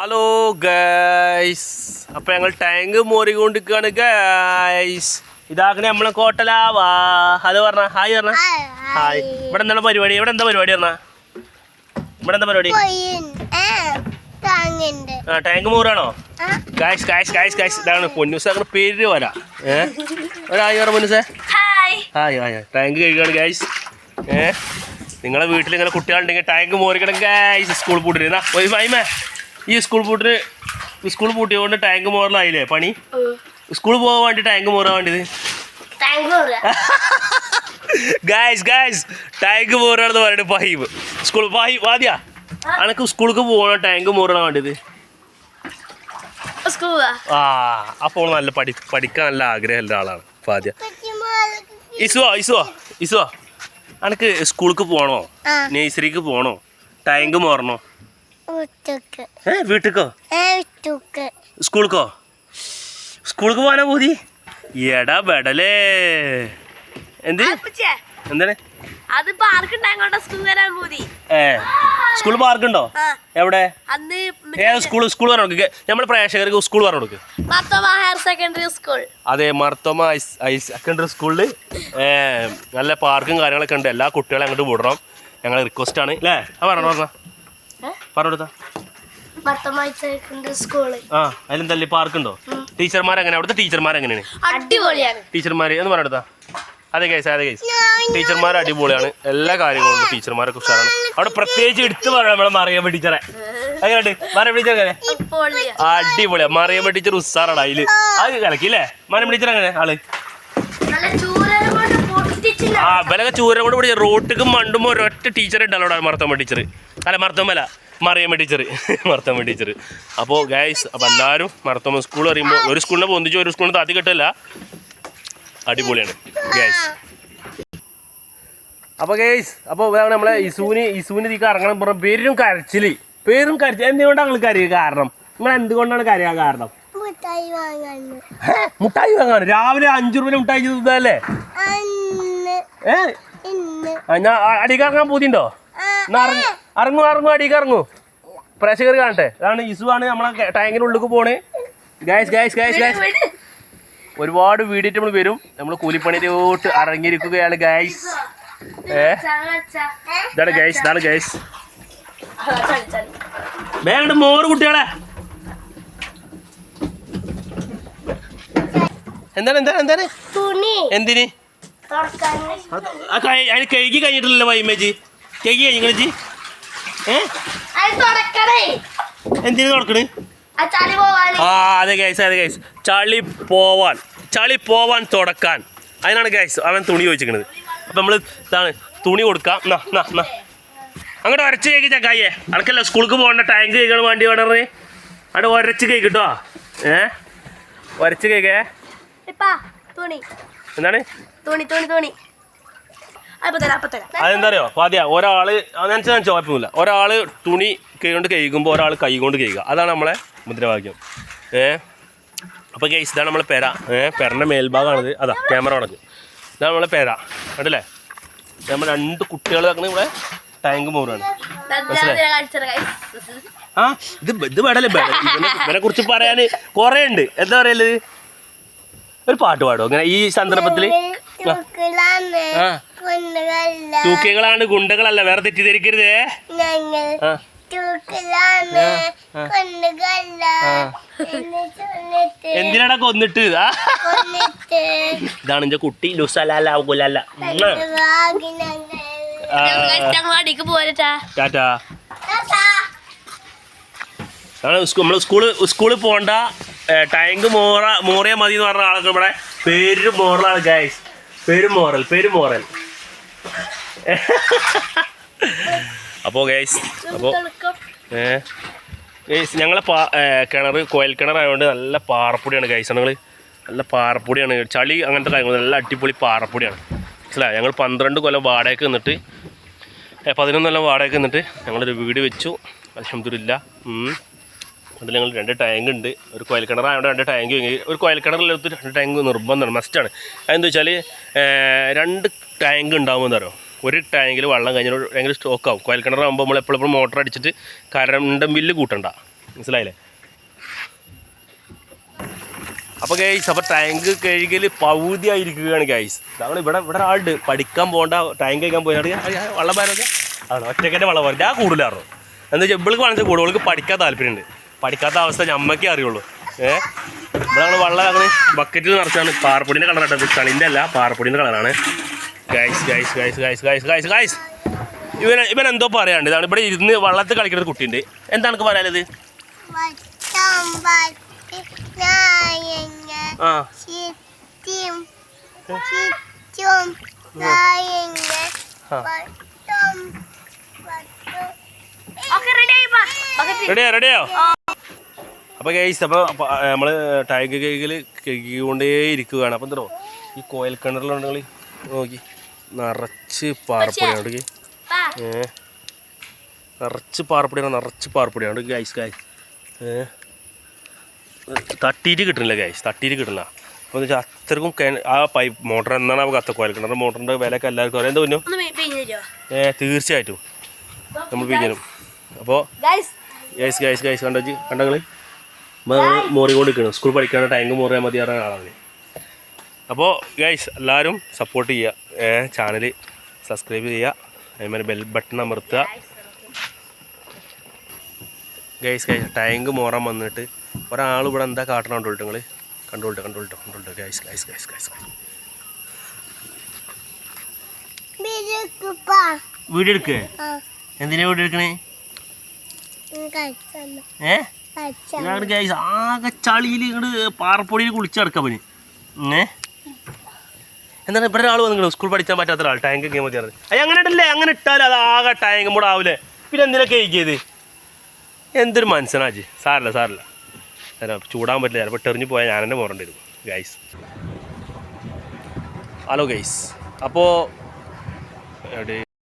Hello guys, അപ്പം ഞങ്ങൾ tank മോറിക്കൊണ്ടിരിക്കുകയാണ് guys. ഇതാക്കണേ നമ്മളെ കോട്ടലാവാ. ഹലോ പറഞ്ഞ ഹായ് പറഞ്ഞ ഹായ്. ഇവിടെ എന്താണ് പരിപാടി? ഇവിടെ എന്താ പരിപാടി പറഞ്ഞ? ഇവിടെ എന്താ പരിപാടി? ആ ടാങ്ക് മോറാണോ ഗൈസ്? ഗൈസ് ഗൈസ് ഗൈസ് ഇതാണ് പൊന്നൂസ്. അങ്ങനെ പേര് വരാ. ഒരായി പറ പൊന്നൂസേ. Hi hi. ടാങ്ക് കഴിക്കുകയാണ് ഗൈസ്. നിങ്ങളെ വീട്ടിൽ ഇങ്ങനെ കുട്ടികളുണ്ടെങ്കിൽ ടാങ്ക് മോറിക്കണം ഗൈസ്. സ്കൂൾ പൂട്ടിരുന്ന ഒരു ഫൈമേ ഈ സ്കൂൾ പൂട്ടിയോണ്ട് ടാങ്ക് മോറലായില്ലേ പണി? സ്കൂളിൽ പോകാൻ വേണ്ടി ടാങ്ക് മോറാൻ വേണ്ടിയത് ഗൈസ് ഗൈസ് ടാങ്ക് മോറാണെന്ന് പറയുന്നത് ഫൈവ് സ്കൂൾ വാദ്യാ അനക്ക് സ്കൂൾക്ക് പോകണം ടാങ്ക് മോറാൻ വേണ്ടിയത്. ആ അപ്പോൾ നല്ല പഠിക്കാൻ നല്ല ആഗ്രഹമുള്ള ആളാണ് ഫാദ്യ. ഇസുവാ അനക്ക് സ്കൂൾക്ക് പോകണോ? നേഴ്സറിക്ക് പോകണോ? ടാങ്ക് മോറണോ? വീട്ടിക്കോ? സ്കൂൾക്ക് പോകാനാ പോതി? എടാ ബെടലേ എന്താണ് സ്കൂൾ പാർക്കുണ്ടോ? എവിടെ? സ്കൂൾ പറഞ്ഞു നമ്മളെ പ്രേക്ഷകർക്ക് സ്കൂൾ പറഞ്ഞു കൊടുക്ക്. അതെ, മർത്തോമ ഹയർ സെക്കൻഡറി സ്കൂളില് നല്ല പാർക്കും കാര്യങ്ങളൊക്കെ ഉണ്ട്. എല്ലാ കുട്ടികളെ അങ്ങോട്ട് വിടണം. ഞങ്ങളെ റിക്വസ്റ്റ് ആണ് അല്ലേ? പറഞ്ഞെടുത്താ അതിലെന്തല്ലേ പാർക്കുണ്ടോ? ടീച്ചർമാരെങ്ങനെ? അവിടുത്തെ ടീച്ചർമാരെങ്ങനെയാണ്? ടീച്ചർമാര് എന്ന് പറഞ്ഞെടുത്താ. അതെ ഗൈസ്, അതെ ഗൈസ്, ടീച്ചർമാർ അടിപൊളിയാണ്. എല്ലാ കാര്യങ്ങളും ടീച്ചർമാരൊക്കെ ഉഷാറാണ്. അവിടെ പ്രത്യേകിച്ച് എടുത്ത് പറയാം നമ്മളെ മറിയമ്മ ടീച്ചറെ. എങ്ങനെയുണ്ട് മറിയമ്മ ടീച്ചർ? എങ്ങനെ? അടിപൊളിയാ. മറിയമ്മ ടീച്ചർ ഉഷാറാണ്. അതില് അത് കലക്കി അല്ലേ? മറിയമ്മ ടീച്ചർ എങ്ങനെ ആള്? ആ വിലക ചൂരം കൊണ്ട് പിടിച്ച റോട്ടിക്കും മണ്ടുമ്പോൾ ഒരൊറ്റ ടീച്ചർ ഉണ്ടല്ലോ അവിടെ. മർത്തമ്മ ടീച്ചർ അല്ല, മർത്തമ്മല്ല മറിയമ്മ ടീച്ചർ. മർത്തമ്മ ടീച്ചർ. അപ്പോൾ ഗൈസ്, അപ്പോൾ എല്ലാവരും മർത്തമ്മ സ്കൂൾ പറയുമ്പോൾ ഒരു സ്കൂളിനെ പൊന്തിച്ച് ഒരു സ്കൂളിനെ താത്തി കെട്ടില്ല. അടിപൊളിയാണ് ഗൈസ്. അപ്പോൾ ഗൈസ്, അപ്പോൾ നമ്മളെ ഇസുവിന് ഇതിക്ക് ഇറങ്ങണം പറഞ്ഞ പേരും കരച്ചിൽ. എന്തുകൊണ്ടാണ് നിങ്ങൾ കരയുക? കാരണം നിങ്ങൾ എന്തുകൊണ്ടാണ് കരയാൻ കാരണം? മുട്ടായി വാങ്ങാൻ രാവിലെ 5 രൂപ മുട്ടായി ചെയ്തല്ലേ? ഞാൻ അടിക്ക് ഇറങ്ങാൻ പൂതിണ്ടോ? ഇറങ്ങൂ അടിക്ക് ഇറങ്ങൂ. പ്രേക്ഷകർ കാണട്ടെ. അതാണ് ഇസുവാണ് നമ്മളെ ടാങ്കിൻ്റെ ഉള്ളിലേക്ക് പോണേ ഗൈസ്. ഒരുപാട് വീഡിയോ നമ്മൾ വരും. നമ്മൾ കൂലിപ്പണിയിലോട്ട് ഇറങ്ങിയിരിക്കുകയാണ് ഗൈസ്. ഇതാണ് ഗൈസ്. വേണ്ട മോറ് കുട്ടികളെ. എന്താണ് എന്തിന്? അതിന് കഴുകി കഴിഞ്ഞിട്ടില്ലല്ലോ വൈമേജി. കഴുകി കഴിഞ്ഞി എന്തിനു തുടക്കണ്? ആ അതെ ഗൈസ്, ചളി പോവാൻ തുടക്കാൻ. അതിനാണ് ഗൈസ് അവൻ തുണി ചോദിച്ചിരിക്കണത്. അപ്പം നമ്മൾ ഇതാണ് തുണി കൊടുക്കാം. അങ്ങോട്ട് ഉരച്ച് കേക്ക് ചക്കായേ. അടക്കല്ല സ്കൂൾക്ക് പോകണ്ട ടാങ്ക് കേൾക്കണ വേണ്ടി വേണേ. അവിടെ ഉരച്ച് കേക്ക് കിട്ടോ. ഉരച്ച് കേക്കേ. എന്താണ് അതെന്താ അറിയോ ഫാദ്യ? ഒരാള് അതനുസരിച്ച് കുഴപ്പമൊന്നുമില്ല. ഒരാള് തുണി കൊണ്ട് കഴിക്കുമ്പോൾ ഒരാൾ കൈ കൊണ്ട് കഴിയുക. അതാണ് നമ്മളെ മുദ്രാവാക്യം. അപ്പോൾ ഗൈസ്, ഇതാണ് നമ്മളെ പെര. പെരൻ്റെ മേൽഭാഗമാണിത്. അതാ ക്യാമറ കണക്ക്. ഇതാണ് നമ്മളെ പെര. കണ്ടല്ലേ? നമ്മൾ 2 കുട്ടികൾ നടക്കുന്ന ഇവിടെ ടാങ്ക് മോറാണ്. ആ ഇത് വേടല്ലേ? ഇവനെ കുറിച്ച് പറയാൻ കുറേ ഉണ്ട്. എന്താ പറയല്? ഒരു പാട്ട് പാടുമോ ഇങ്ങനെ ഈ സന്ദർഭത്തിൽ? തൂക്കികളാണ്, ഗുണ്ടകളല്ല. വേറെ തെറ്റിദ്ധരിക്കരുതേ. എന്തിനാടാ കൊന്നിട്ട്? ഇതാണ് എന്റെ കുട്ടി ലുസലല്ല. ടാറ്റാ. നമ്മള് സ്കൂളിൽ പോണ്ട, ടാങ്ക് മോറിയാൽ മതി എന്ന് പറഞ്ഞ ആളൊക്കെ ഇവിടെ പേര് മോറലാണ് ഗൈസ്. പേരുമോറൽ. അപ്പോൾ ഗൈസ്, ഞങ്ങളെ കിണർ കോയൽ കിണറായതുകൊണ്ട് നല്ല പാറപ്പൊടിയാണ് ഗൈസ്. നല്ല പാറപ്പൊടിയാണ്. ചളി അങ്ങനത്തെ കാര്യങ്ങൾ നല്ല അടിപൊളി പാറപ്പൊടിയാണ്. മനസ്സിലായി? ഞങ്ങൾ 12 കൊല്ലം വാടകയ്ക്ക് നിന്നിട്ട് 11 കൊല്ലം വാടകയ്ക്ക് നിന്നിട്ട് ഞങ്ങളൊരു വീട് വെച്ചു. അൽഹംദുലില്ലാ. അതിൽ ഞങ്ങൾ 2 ടാങ്ക് ഉണ്ട്. ഒരു കോയൽ കിണറായതുകൊണ്ട് 2 ടാങ്ക് വാങ്ങി. ഒരു കോയൽ കിണറിലെടുത്ത് 2 ടാങ്ക് നിർബന്ധമാണ്, മസ്റ്റാണ്. അതെന്താ വെച്ചാൽ 2 ടാങ്ക് ഉണ്ടാകുമ്പോൾ എന്താ പറയുക, ഒരു ടാങ്കിൽ വെള്ളം കഴിഞ്ഞാൽ ഭയങ്കര സ്റ്റോക്കാവും. കോയൽ കിണറാകുമ്പോൾ നമ്മൾ എപ്പോഴും മോട്ടർ അടിച്ചിട്ട് കറണ്ട് ബില്ല് കൂട്ടണ്ട. മനസ്സിലായില്ലേ? അപ്പോൾ ഗൈസ് അപ്പോൾ ടാങ്ക് കഴുകൽ പകുതിയായിരിക്കുകയാണ് ഗൈസ്. ഞങ്ങൾ ഇവിടെ ഒരാളുണ്ട് പഠിക്കാൻ പോകേണ്ട ടാങ്ക് കഴിക്കാൻ പോയിട്ട് വള്ളം പാരൊക്കെ ആണ് ഒറ്റയ്ക്കൻ്റെ വള്ളം പാരം. ഞാൻ കൂടുതലായിരുന്നു എന്താ വെച്ചാൽ ഇവൾക്ക് വേണമെങ്കിൽ കൂടുതൽ ഇവൾക്ക് പഠിക്കാൻ താല്പര്യമുണ്ട്. പഠിക്കാത്ത അവസ്ഥ ഞമ്മക്കേ അറിയുള്ളൂ. ഇവിടെ ഞങ്ങൾ വെള്ളം അങ്ങനെ ബക്കറ്റിൽ നിറച്ചാണ്. പാറപ്പൊടിൻ്റെ കളറാണ്, കളിൻ്റെ അല്ല പാറപ്പൊടിൻ്റെ കളറാണ് guys. Guys guys guys guys guys guys ഇവൻ എന്തോ പറയാണ്ട്. ഇതാണ് ഇവിടെ ഇരുന്ന് വള്ളത്തിൽ കളിക്കുന്ന കുട്ടിയുണ്ട്. എന്താ എനിക്ക് പറയാനത്? റെഡിയോ? അപ്പോൾ ഗൈസ് അപ്പോൾ നമ്മൾ ടാങ്ക് കഴുകിക്കൊണ്ടേ ഇരിക്കുകയാണ്. അപ്പം എന്തോ ഈ കോയൽ കിണറിലുണ്ടെങ്കിൽ നോക്കി നിറച്ച് പാറപ്പൊടിയാണ്. നിറച്ച് പാറപ്പൊടിയാണ് ഗൈസ്. തട്ടിയിട്ട് കിട്ടുന്നില്ല ഗൈസ്, തട്ടിയിട്ട് കിട്ടുന്നില്ല. അപ്പോൾ എന്ന് വെച്ചാൽ അത്രക്കും ആ പൈപ്പ് മോട്ടർ എന്നാണ് നമുക്ക് കത്ത കോയൽ കിണർ മോട്ടറിൻ്റെ വിലയൊക്കെ എല്ലാവർക്കും അറിയാം. എന്താ പറഞ്ഞു? തീർച്ചയായിട്ടും നമ്മൾ പിഴിഞ്ഞു. അപ്പോൾ ഗൈസ് ഗൈസ് ഗൈസ് കണ്ടങ്ങൾ മോറിക്കൊണ്ട് നിൽക്കണം. സ്കൂൾ പഠിക്കാണ്ട് ടാങ്ക് മോറിയാൽ മതി പറഞ്ഞ ആളാണ്. അപ്പോൾ ഗൈസ് എല്ലാവരും സപ്പോർട്ട് ചെയ്യുക, ചാനൽ സബ്സ്ക്രൈബ് ചെയ്യുക, അതേമാതിരി ബെൽ ബട്ടൺ അമർത്തുക ഗൈസ്. ടാങ്ക് മോറാൻ വന്നിട്ട് ഒരാൾ ഇവിടെ എന്താ കാട്ടണം കണ്ടോളിട്ട് നിങ്ങൾ കണ്ടോളിട്ടോ guys guys guys guys video എടുക്കേ? എന്തിനാ വീഡിയോ എടുക്കണേ? ഗൈസ് ആകെ ചളിയിൽ ഇങ്ങോട്ട് പാറപ്പൊടിയിൽ കുളിച്ചടക്കാം പനി. എന്താണ് ഇവിടെ ഒരാൾ വന്നു സ്കൂൾ പഠിച്ചാൻ പറ്റാത്ത ഒരാൾ ടാങ്ക് ഒക്കെ മതി പറഞ്ഞത്. അങ്ങനെ ഇട്ടല്ലേ? അങ്ങനെ ഇട്ടാലും അത് ആകെ ടാങ്ക് കൂടെ ആവില്ലേ? പിന്നെ എന്തിനൊക്കെ കഴിക്കിയത്? എന്തൊരു മനസ്സിനാജ്. സാറില്ല ചൂടാൻ പറ്റില്ല. ചിലപ്പോൾ ടെറിഞ്ഞ് പോയാൽ ഞാൻ തന്നെ മോറേണ്ടി വരും ഗൈസ്. ഹലോ ഗൈസ്, അപ്പോൾ എവിടെ